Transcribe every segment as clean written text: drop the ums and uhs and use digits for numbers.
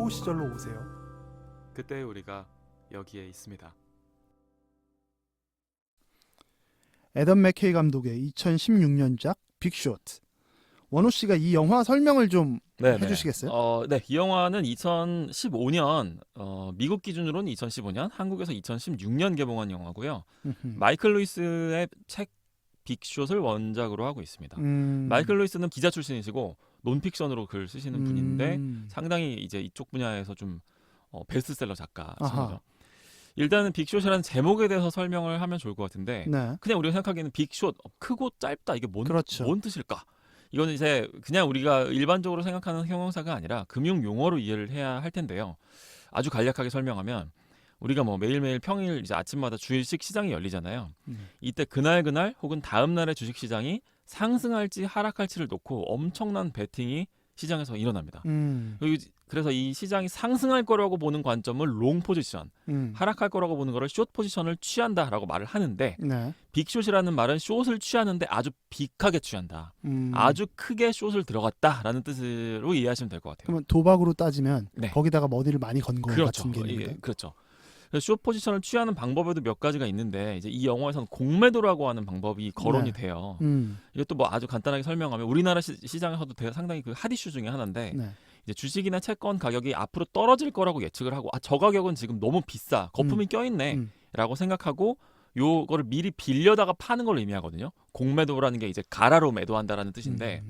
야후 시절로 오세요. 그때 우리가 여기에 있습니다. 애덤 맥케이 감독의 2016년작 빅숏. 원호 씨가 이 영화 설명을 좀 해주시겠어요? 네, 이 영화는 2015년 미국 기준으로는 2015년, 한국에서 2016년 개봉한 영화고요. 마이클 루이스의 책 빅숏을 원작으로 하고 있습니다. 마이클 루이스는 기자 출신이시고 논픽션으로 글 쓰시는 분인데 상당히 이제 이쪽 분야에서 좀 베스트셀러 작가신 거죠. 일단은 빅숏이라는 제목에 대해서 설명을 하면 좋을 것 같은데 네. 그냥 우리가 생각하기에는 빅숏 크고 짧다 이게 그렇죠. 뭔 뜻일까? 이거는 이제 그냥 우리가 일반적으로 생각하는 형용사가 아니라 금융 용어로 이해를 해야 할 텐데요. 아주 간략하게 설명하면 우리가 뭐 매일매일 평일 이제 아침마다 주식 시장이 열리잖아요. 이때 그날 혹은 다음 날의 주식 시장이 상승할지 하락할지를 놓고 엄청난 베팅이 시장에서 일어납니다. 그래서 이 시장이 상승할 거라고 보는 관점을 롱 포지션, 하락할 거라고 보는 거를 숏 포지션을 취한다라고 말을 하는데 네. 빅숏이라는 말은 숏을 취하는데 아주 빅하게 취한다. 아주 크게 숏을 들어갔다라는 뜻으로 이해하시면 될 것 같아요. 그러면 도박으로 따지면 네. 거기다가 머리를 많이 건 거 그렇죠. 같은 개념인가요? 그렇죠. 숏 포지션을 취하는 방법에도 몇 가지가 있는데 이제 이 영화에서는 공매도라고 하는 방법이 거론이 네. 돼요. 음. 이것도 뭐 아주 간단하게 설명하면 우리나라 시장에서도 상당히 그 핫 이슈 중에 하나인데 네. 이제 주식이나 채권 가격이 앞으로 떨어질 거라고 예측을 하고 저 가격은 지금 너무 비싸 거품이 껴있네라고 생각하고 요거를 미리 빌려다가 파는 걸 의미하거든요. 공매도라는 게 이제 가라로 매도한다라는 뜻인데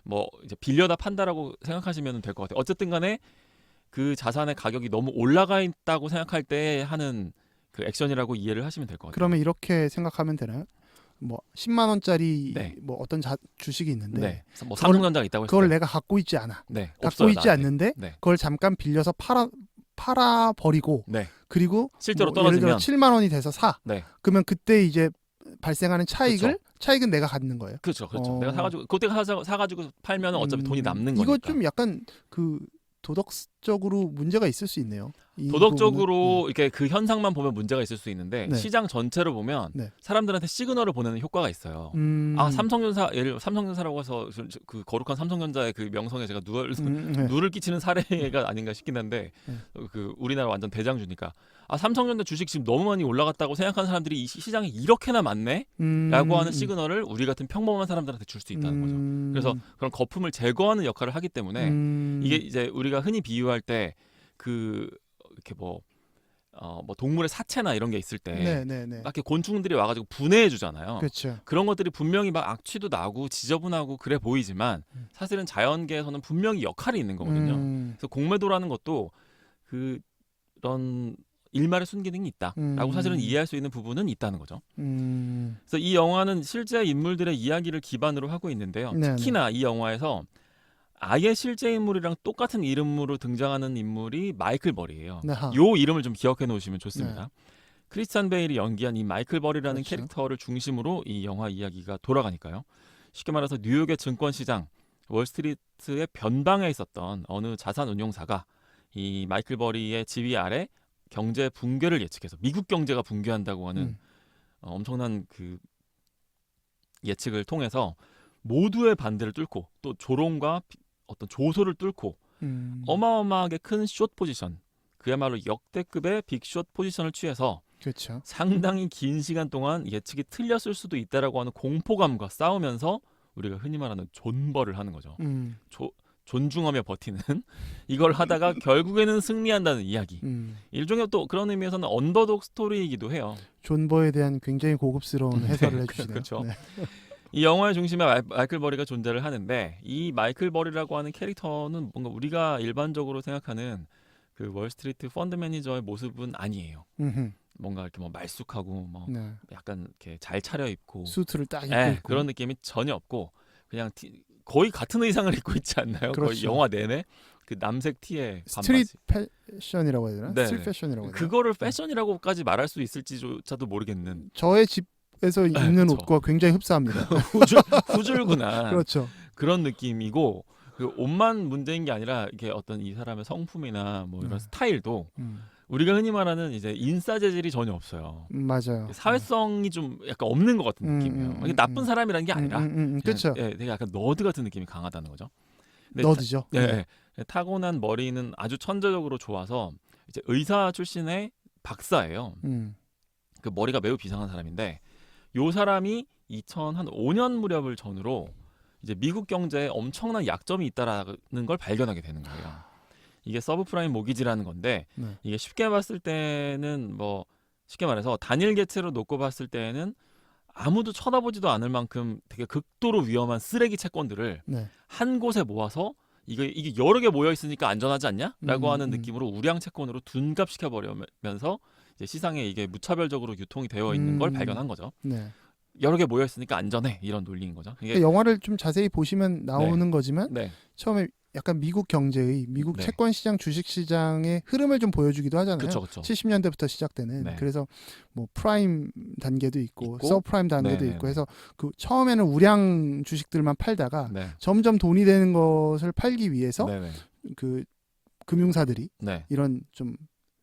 뭐 이제 빌려다 판다라고 생각하시면 될 것 같아요. 어쨌든간에 그 자산의 가격이 너무 올라가 있다고 생각할 때 하는 그 액션이라고 이해를 하시면 될 것 같아요. 그러면 이렇게 생각하면 되나요? 뭐 10만 원짜리 네. 뭐 어떤 주식이 있는데 네. 뭐 삼성전자가 있다고 했을 그걸 때 내가 갖고 있지 않아. 네. 갖고 없어요, 있지 나한테. 않는데 네. 그걸 잠깐 빌려서 팔아 버리고 네. 그리고 실제로 뭐 예를 들어 떨어지면 7만 원이 돼서 사. 네. 그러면 그때 이제 발생하는 차익은 내가 갖는 거예요. 그렇죠. 내가 사가지고 그때 사가지고 팔면 어차피 돈이 남는 이거 거니까. 좀 약간 그 도덕적으로 문제가 있을 수 있네요. 이 도덕적으로 이렇게 그 현상만 보면 문제가 있을 수 있는데 네. 시장 전체로 보면 네. 사람들한테 시그널을 보내는 효과가 있어요. 삼성전자 예를 삼성전자라고 해서 그 거룩한 삼성전자의 그 명성에 제가 누를 끼치는 사례가 아닌가 싶긴 한데 그 우리나라 완전 대장주니까 삼성전자 주식 지금 너무 많이 올라갔다고 생각하는 사람들이 이 시장에 이렇게나 많네?라고 하는 시그널을 우리 같은 평범한 사람들한테 줄 수 있다는 거죠. 그래서 그런 거품을 제거하는 역할을 하기 때문에 이게 이제 우리가 흔히 비유할 때 그 이렇게 뭐 동물의 사체나 이런 게 있을 때 막 이렇게 곤충들이 와가지고 분해해 주잖아요. 그렇죠. 그런 것들이 분명히 막 악취도 나고 지저분하고 그래 보이지만 사실은 자연계에서는 분명히 역할이 있는 거거든요. 그래서 공매도라는 것도 그런 일말의 순기능이 있다라고 사실은 이해할 수 있는 부분은 있다는 거죠. 그래서 이 영화는 실제 인물들의 이야기를 기반으로 하고 있는데요. 특히나 이 영화에서 아예 실제 인물이랑 똑같은 이름으로 등장하는 인물이 마이클 버리예요. 요 이름을 좀 기억해 놓으시면 좋습니다. 크리스찬 베일이 연기한 이 마이클 버리라는 그렇죠. 캐릭터를 중심으로 이 영화 이야기가 돌아가니까요. 쉽게 말해서 뉴욕의 증권시장, 월스트리트의 변방에 있었던 어느 자산운용사가 이 마이클 버리의 지휘 아래 경제 붕괴를 예측해서 미국 경제가 붕괴한다고 하는 엄청난 그 예측을 통해서 모두의 반대를 뚫고 또 조롱과 어떤 조소를 뚫고 어마어마하게 큰 숏 포지션, 그야말로 역대급의 빅숏 포지션을 취해서 그렇죠. 상당히 긴 시간 동안 예측이 틀렸을 수도 있다라고 하는 공포감과 싸우면서 우리가 흔히 말하는 존버를 하는 거죠. 존중하며 버티는 이걸 하다가 결국에는 승리한다는 이야기. 일종의 또 그런 의미에서는 언더독 스토리이기도 해요. 존버에 대한 굉장히 고급스러운 해설을 해주시네요. 그렇죠. 네. 이 영화의 중심에 마이클 버리가 존재를 하는데 이 마이클 버리라고 하는 캐릭터는 뭔가 우리가 일반적으로 생각하는 그 월스트리트 펀드 매니저의 모습은 아니에요. 뭔가 이렇게 뭐 말쑥하고 뭐 약간 이렇게 잘 차려입고 수트를 딱 입고 있고 그런 느낌이 전혀 없고 그냥 거의 같은 의상을 입고 있지 않나요? 그렇죠. 거의 영화 내내 그 남색 티에 스트릿 반바지. 패션이라고 해야 되나? 네. 스트릿 패션이라고 해야 되나? 그거를 패션이라고까지 말할 수 있을지조차도 모르겠는. 저의 집에서 입는 그렇죠. 옷과 굉장히 흡사합니다. 후줄구나. 그렇죠. 그런 느낌이고 그 옷만 문제인 게 아니라 이게 어떤 이 사람의 성품이나 뭐 이런 스타일도 우리가 흔히 말하는 이제 인싸 재질이 전혀 없어요. 맞아요. 사회성이 좀 약간 없는 것 같은 느낌이에요. 이게 나쁜 사람이라는 게 아니라 그렇죠. 되게 약간 너드 같은 느낌이 강하다는 거죠. 너드죠. 네. 타고난 머리는 아주 천재적으로 좋아서 이제 의사 출신의 박사예요. 그 머리가 매우 비상한 사람인데 요 사람이 2005년 무렵을 전후로 이제 미국 경제에 엄청난 약점이 있다라는 걸 발견하게 되는 거예요. 이게 서브프라임 모기지라는 건데 네. 이게 쉽게 봤을 때는 뭐 쉽게 말해서 단일 개체로 놓고 봤을 때는 아무도 쳐다보지도 않을 만큼 되게 극도로 위험한 쓰레기 채권들을 네. 한 곳에 모아서 이게 여러 개 모여 있으니까 안전하지 않냐?라고 하는 느낌으로 우량 채권으로 둔갑시켜 버리면서 이제 시장에 이게 무차별적으로 유통이 되어 있는 걸 발견한 거죠. 네. 여러 개 모여 있으니까 안전해 이런 논리인 거죠. 이게 그러니까 영화를 좀 자세히 보시면 나오는 거지만 네. 처음에 약간 미국 경제의 미국 네. 채권 시장, 주식 시장의 흐름을 좀 보여주기도 하잖아요. 그렇죠. 70년대부터 시작되는. 네. 그래서 뭐 프라임 단계도 있고 있고, 서브프라임 단계도 네, 있고 네, 해서 그 처음에는 우량 주식들만 팔다가 네. 점점 돈이 되는 것을 팔기 위해서 네. 그 금융사들이 네. 이런 좀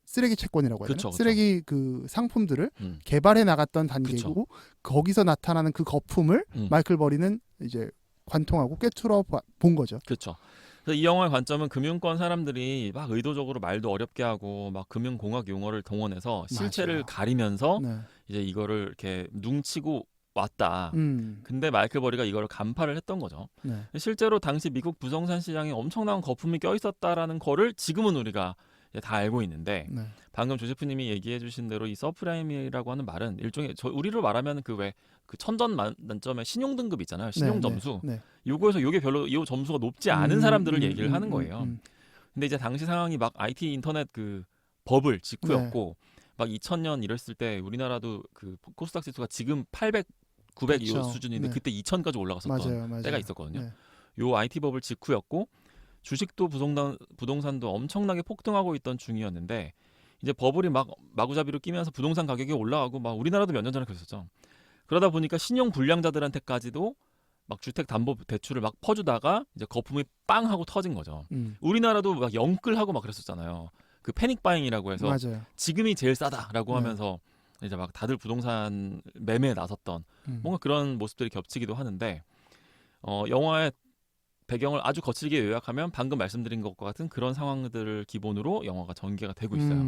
쓰레기 채권이라고 해야 되나? 그쵸. 쓰레기 그 상품들을 음. 개발해 나갔던 단계고 거기서 나타나는 그 거품을 마이클 버리는 이제 관통하고 꿰뚫어 본 거죠. 그렇죠. 그래서 이 영화의 관점은 금융권 사람들이 막 의도적으로 말도 어렵게 하고 막 금융공학 용어를 동원해서 실체를 맞아요. 가리면서 네. 이제 이거를 이렇게 뭉치고 왔다. 근데 마이클 버리가 이거를 간파를 했던 거죠. 네. 실제로 당시 미국 부동산 시장에 엄청난 거품이 껴 있었다라는 거를 지금은 우리가 이제 다 알고 있는데 네. 방금 조세프님이 얘기해주신 대로 이 서프라임이라고 하는 말은 일종의 우리로 말하면 그 왜 그 천전 만점의 신용 등급 있잖아요. 신용 점수. 네. 요거에서 요게 별로 이 점수가 높지 않은 사람들을 얘기를 하는 거예요. 근데 이제 당시 상황이 막 IT 인터넷 그 버블 직후였고 막 2000년 이랬을 때 우리나라도 그 코스닥 지수가 지금 800, 900 이 그렇죠. 수준인데 네. 그때 2000까지 올라갔었던 맞아요. 때가 있었거든요. 네. 요 IT 버블 직후였고 주식도 부동산도 엄청나게 폭등하고 있던 중이었는데 이제 버블이 막 마구잡이로 끼면서 부동산 가격이 올라가고 막 우리나라도 몇 년 전에 그랬었죠. 그러다 보니까 신용 불량자들한테까지도 막 주택 담보 대출을 막 퍼주다가 이제 거품이 빵 하고 터진 거죠. 우리나라도 막 영끌하고 막 그랬었잖아요. 그 패닉 바잉이라고 해서 맞아요. 지금이 제일 싸다라고 네. 하면서 이제 막 다들 부동산 매매에 나섰던 뭔가 그런 모습들이 겹치기도 하는데 영화의 배경을 아주 거칠게 요약하면 방금 말씀드린 것과 같은 그런 상황들을 기본으로 영화가 전개가 되고 있어요.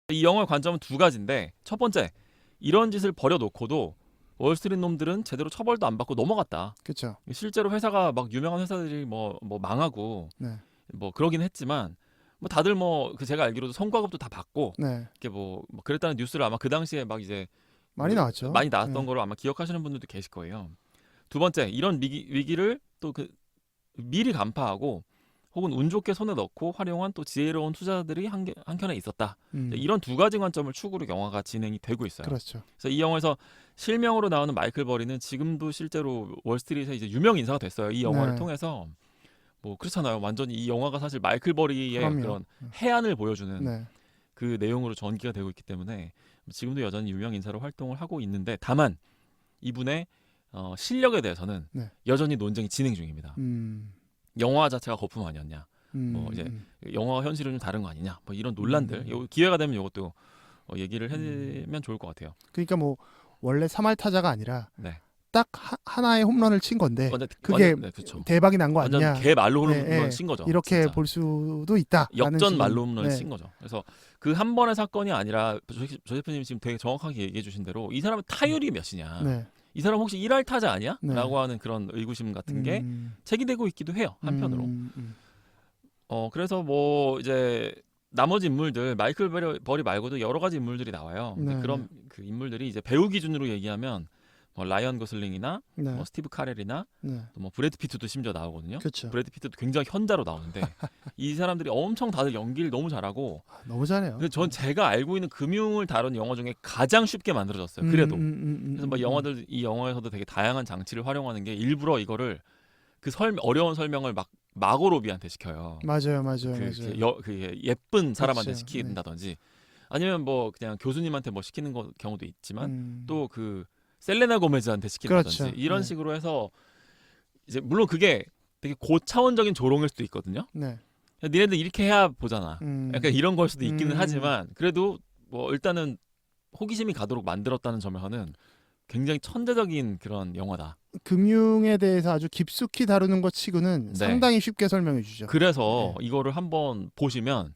이 영화의 관점은 두 가지인데 첫 번째, 이런 짓을 버려놓고도 월스트리트 놈들은 제대로 처벌도 안 받고 넘어갔다. 그렇죠. 실제로 회사가 막 유명한 회사들이 뭐 망하고 네. 뭐 그러긴 했지만 뭐 다들 뭐 그 제가 알기로도 성과급도 다 받고 네. 이렇게 뭐 그랬다는 뉴스를 아마 그 당시에 막 이제 많이 나왔죠. 많이 나왔던 네. 거를 아마 기억하시는 분들도 계실 거예요. 두 번째, 이런 위기를 또 그 미리 간파하고 혹은 운 좋게 손에 넣고 활용한 또 지혜로운 투자들이 한켠에 있었다. 이런 두 가지 관점을 축으로 영화가 진행이 되고 있어요. 그렇죠. 그래서 이 영화에서 실명으로 나오는 마이클 버리는 지금도 실제로 월스트리트에 이제 유명 인사가 됐어요. 이 영화를 네. 통해서 뭐 그렇잖아요. 완전히 이 영화가 사실 마이클 버리의 그럼요. 그런 해안을 보여주는 네. 그 내용으로 전개가 되고 있기 때문에 지금도 여전히 유명 인사로 활동을 하고 있는데 다만 이분의 실력에 대해서는 네. 여전히 논쟁이 진행 중입니다. 영화 자체가 거품 아니었냐, 뭐 이제 영화와 현실은 좀 다른 거 아니냐, 뭐 이런 논란들. 기회가 되면 이것도 얘기를 해주면 좋을 것 같아요. 그러니까 뭐 원래 3할 타자가 아니라 네. 딱 하나의 홈런을 친 건데 그게 네, 그렇죠. 대박이 난 거 아니냐. 완전 개 말로 홈런 친 거죠. 이렇게 진짜. 볼 수도 있다. 역전 말로 홈런을 친 거죠. 그래서 그 한 번의 사건이 아니라 조세프님 지금 되게 정확하게 얘기해 주신 대로 이 사람은 타율이 몇이냐. 네. 이 사람 혹시 1할 타자 아니야? 네. 라고 하는 그런 의구심 같은 게 제기되고 있기도 해요. 한편으로. 그래서 뭐 이제 나머지 인물들 마이클 버리 말고도 여러 가지 인물들이 나와요. 근데 그런 그 인물들이 이제 배우 기준으로 얘기하면 뭐 라이언 고슬링이나 뭐 스티브 카렐이나 또 뭐 브래드 피트도 심지어 나오거든요. 그쵸. 브래드 피트도 굉장히 현자로 나오는데 이 사람들이 엄청 다들 연기를 너무 잘하고 너무 잘해요. 근데 전 제가 알고 있는 금융을 다룬 영화 중에 가장 쉽게 만들어졌어요. 그래도 그래서 막 이 영화에서도 되게 다양한 장치를 활용하는 게 일부러 이거를 그 어려운 설명을 막 마고 로비한테 시켜요. 맞아요. 그 예쁜 사람한테 그렇죠. 시킨다든지 아니면 뭐 그냥 교수님한테 뭐 시키는 경우도 있지만 또 그 셀레나 고메즈한테 시킨다든지 그렇죠. 이런 식으로 해서 이제 물론 그게 되게 고차원적인 조롱일 수도 있거든요. 네. 니네들 이렇게 해야 보잖아. 약간 이런 걸 수도 있기는 음. 하지만 그래도 뭐 일단은 호기심이 가도록 만들었다는 점에서는 굉장히 천재적인 그런 영화다. 금융에 대해서 아주 깊숙이 다루는 것 치고는 네. 상당히 쉽게 설명해 주죠. 그래서 네. 이거를 한번 보시면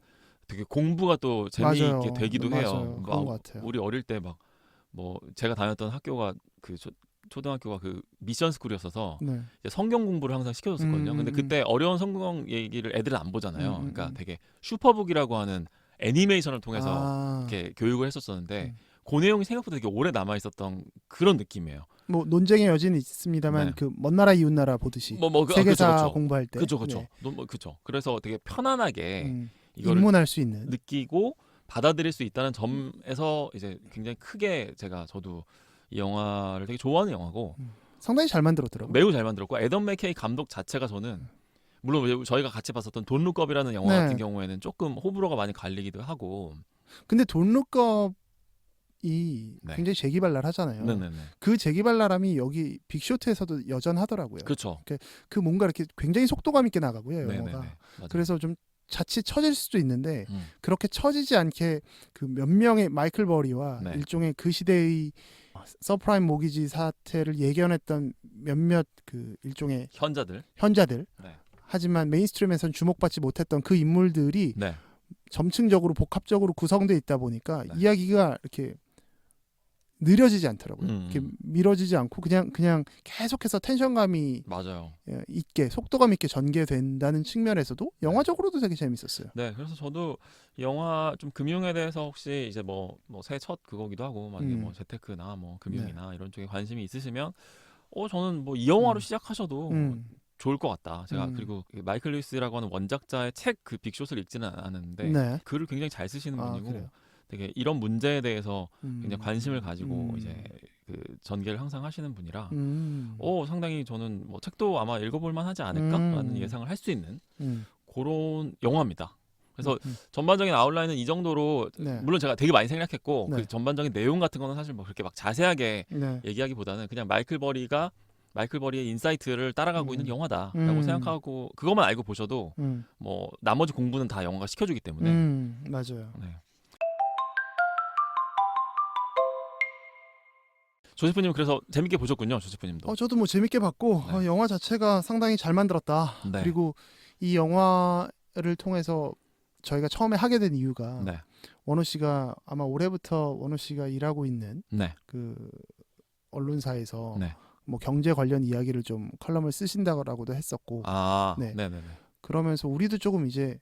되게 공부가 또 재미있게 맞아요. 되기도 맞아요. 해요. 그런 것 같아요. 우리 어릴 때 막 뭐 제가 다녔던 학교가 그 초등학교가 그 미션 스쿨이었어서 네. 이제 성경 공부를 항상 시켜줬었거든요. 근데 그때 어려운 성경 얘기를 애들은 안 보잖아요. 그러니까 되게 슈퍼북이라고 하는 애니메이션을 통해서 이렇게 교육을 했었었는데 그 내용이 생각보다 되게 오래 남아 있었던 그런 느낌이에요. 뭐 논쟁의 여지는 있습니다만 네. 그 먼 나라 이웃 나라 보듯이 그, 세계사 그쵸. 공부할 때 그죠. 네. 그죠. 그래서 되게 편안하게 이거를 입문할 수 있는 느끼고 받아들일 수 있다는 점에서 이제 굉장히 크게 저도 이 영화를 되게 좋아하는 영화고 상당히 잘 만들었더라고요. 매우 잘 만들었고 애덤 맥케이 감독 자체가 저는 물론 저희가 같이 봤었던 돈 룩업이라는 영화 네. 같은 경우에는 조금 호불호가 많이 갈리기도 하고 근데 돈 룩업이 네. 굉장히 재기발랄 하잖아요. 네네네. 그 재기발랄함이 여기 빅쇼트에서도 여전하더라고요. 그렇죠. 그 뭔가 이렇게 굉장히 속도감 있게 나가고요, 영화가. 네네네. 맞아요. 그래서 좀 자칫 처질 수도 있는데 그렇게 처지지 않게 그 몇 명의 마이클 버리와 네. 일종의 그 시대의 서프라임 모기지 사태를 예견했던 몇몇 그 일종의 현자들 네. 하지만 메인스트림에선 주목받지 못했던 그 인물들이 네. 점층적으로 복합적으로 구성되어 있다 보니까 네. 이야기가 이렇게 느려지지 않더라고요. 이렇게 미뤄지지 않고 그냥 계속해서 텐션감이 맞아요. 있게 속도감 있게 전개된다는 측면에서도 영화적으로도 되게 재밌었어요. 네, 그래서 저도 영화 좀 금융에 대해서 혹시 이제 뭐 새해 첫 그거기도 하고 만약에 뭐 재테크나 뭐 금융이나 이런 쪽에 관심이 있으시면 저는 뭐 이 영화로 시작하셔도 좋을 것 같다. 제가 그리고 마이클 루이스라고 하는 원작자의 책 그 빅숏을 읽지는 않았는데 네. 글을 굉장히 잘 쓰시는 분이고 그래요? 되게 이런 문제에 대해서 굉장히 관심을 가지고 이제 그 전개를 항상 하시는 분이라 상당히 저는 뭐 책도 아마 읽어볼 만하지 않을까라는 예상을 할 수 있는 그런 영화입니다. 그래서 전반적인 아웃라인은 이 정도로 네. 물론 제가 되게 많이 생략했고 네. 그 전반적인 내용 같은 거는 사실 뭐 그렇게 막 자세하게 네. 얘기하기보다는 그냥 마이클 버리의 인사이트를 따라가고 있는 영화다라고 생각하고 그것만 알고 보셔도 뭐 나머지 공부는 다 영화가 시켜주기 때문에 맞아요. 네. 조세프님 그래서 재밌게 보셨군요. 조세프님도. 저도 뭐 재밌게 봤고 네. 영화 자체가 상당히 잘 만들었다. 네. 그리고 이 영화를 통해서 저희가 처음에 하게 된 이유가 네. 원호 씨가 아마 올해부터 원호 씨가 일하고 있는 네. 그 언론사에서 네. 뭐 경제 관련 이야기를 좀 컬럼을 쓰신다고도 했었고 네. 네네네. 그러면서 우리도 조금 이제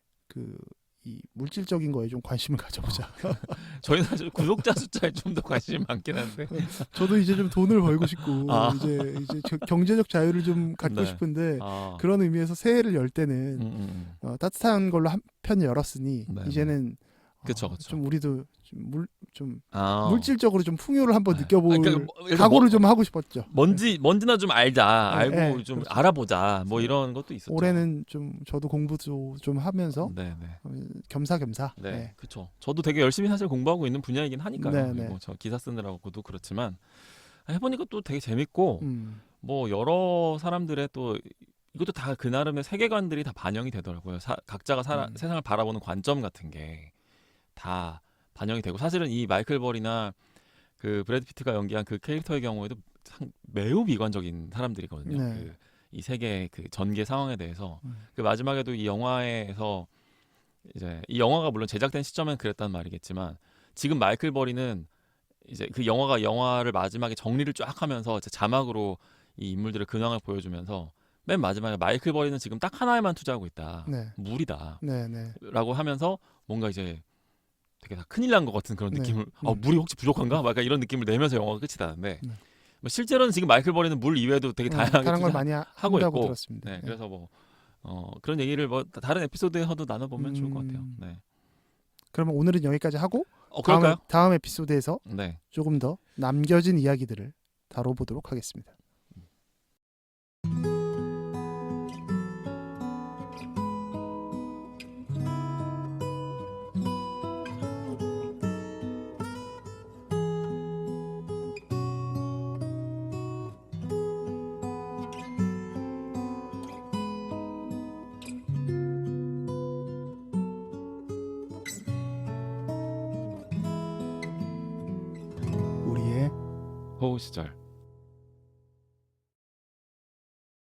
이 물질적인 거에 좀 관심을 가져보자. 저희는 사실 구독자 숫자에 좀 더 관심이 많긴 한데 저도 이제 좀 돈을 벌고 싶고 이제 경제적 자유를 좀 갖고 네. 싶은데 그런 의미에서 새해를 열 때는 따뜻한 걸로 한 편 열었으니 네. 이제는 그쵸. 좀 우리도 좀 아. 물질적으로 좀 풍요를 한번 느껴볼 그러니까 각오를 좀 하고 싶었죠. 뭔지나 좀 알자. 알고 네, 좀 그렇죠. 알아보자. 뭐 이런 것도 있었죠. 올해는 좀 저도 공부도 좀 하면서 네. 겸사겸사. 네, 그렇죠. 저도 되게 열심히 사실 공부하고 있는 분야이긴 하니까요. 네, 그리고 네. 저 기사 쓰느라고도 그렇지만 해보니까 또 되게 재밌고 뭐 여러 사람들의 또 이것도 다 그 나름의 세계관들이 다 반영이 되더라고요. 각자가 세상을 바라보는 관점 같은 게 다 반영이 되고 사실은 이 마이클 벌이나 그 브래드 피트가 연기한 그 캐릭터의 경우에도 매우 비관적인 사람들이거든요. 네. 이 세계의 그 전개 상황에 대해서 그 마지막에도 이 영화에서 이제 이 영화가 물론 제작된 시점엔 그랬단 말이겠지만 지금 마이클 버리는 이제 그 영화를 마지막에 정리를 쫙 하면서 자막으로 이 인물들의 근황을 보여주면서 맨 마지막에 마이클 버리는 지금 딱 하나에만 투자하고 있다. 네. 물이다. 네. 라고 하면서 뭔가 이제 되게 다 큰일 난 것 같은 그런 네. 느낌을 물이 혹시 부족한가? 막 약간 이런 느낌을 내면서 영화가 끝이 나는데 뭐 실제로는 지금 마이클 버리는 물 이외에도 되게 다양하게 다른 걸 많이 하고 있고 들었습니다. 네, 그래서 뭐 그런 얘기를 뭐 다른 에피소드에서도 나눠보면 좋을 것 같아요. 네. 그러면 오늘은 여기까지 하고 그럴까요? 다음 에피소드에서 네. 조금 더 남겨진 이야기들을 다뤄보도록 하겠습니다. 우리의 호우 시절